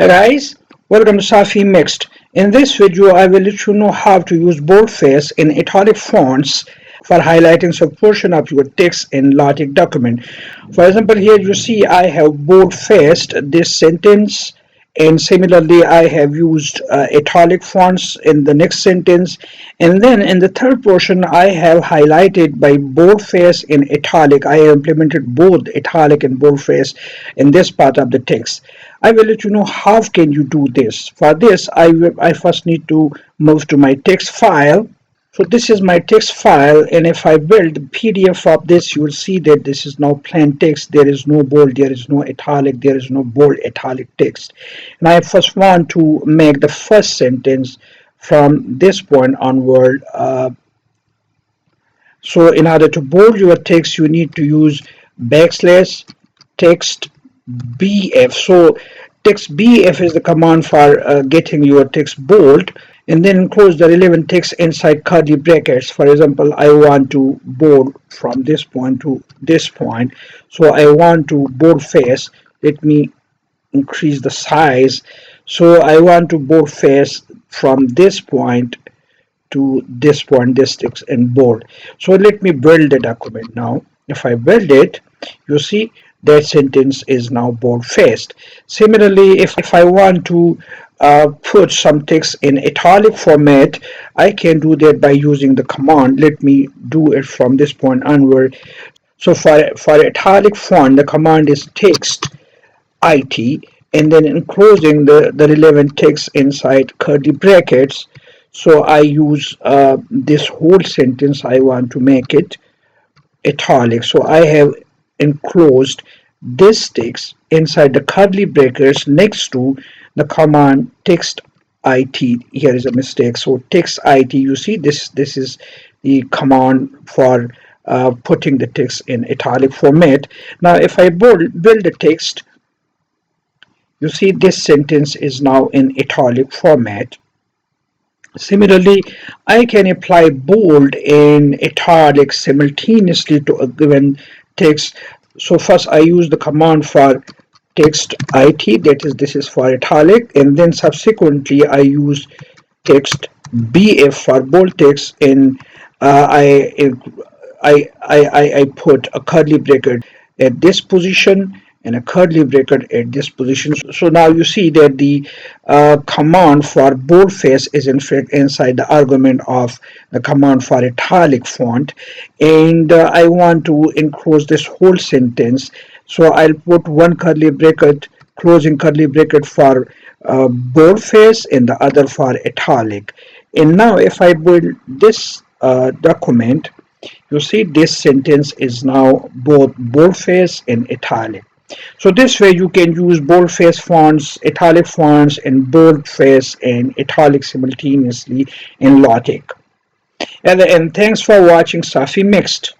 Hey guys, welcome to Safi Mixed. In this video, I will let you know how to use boldface in italic fonts for highlighting some portion of your text in Latex document. For example, here you see I have boldfaced this sentence, and similarly I have used italic fonts in the next sentence, and then in the third portion I have highlighted by boldface in italic. I have implemented both italic and boldface in this part of the text. I will let you know how can you do this. For this, I first need to move to my text file. So this is my text file, and if I build the PDF of this, you will see that this is now plain text. There is no bold, there is no italic, there is no bold italic text. And I first want to make the first sentence from this point onward. So in order to bold your text, you need to use backslash text BF. So text BF is the command for getting your text bold, and then enclose the relevant text inside curly brackets. For example, I want to bold from this point to this point, so I want to boldface. Let me increase the size. So I want to boldface from this point to this point, this text in bold. So let me build the document now. If I build it, you see that sentence is now bold-faced. Similarly, if I want to put some text in italic format, I can do that by using the command. Let me do it from this point onward. So for italic font, the command is text it, and then enclosing the relevant text inside curly brackets. So I use this whole sentence, I want to make it italic. So I have enclosed this text inside the curly brackets next to the command text it. Here is a mistake. So text it, you see this is the command for putting the text in italic format. Now if I build the text, you see this sentence is now in italic format. Similarly, I can apply bold and italic simultaneously to a given text. So first I use the command for text it, that is, this is for italic, and then subsequently I use text bf for bold text, and I put a curly bracket at this position and a curly bracket at this position. So now you see that the command for boldface is in fact inside the argument of the command for italic font, and I want to enclose this whole sentence. So I'll put one curly bracket, closing curly bracket for boldface and the other for italic. And now if I build this document, you see this sentence is now both boldface and italic. So this way you can use boldface fonts, italic fonts, and boldface and italic simultaneously in LaTeX. And thanks for watching Safi Mixed.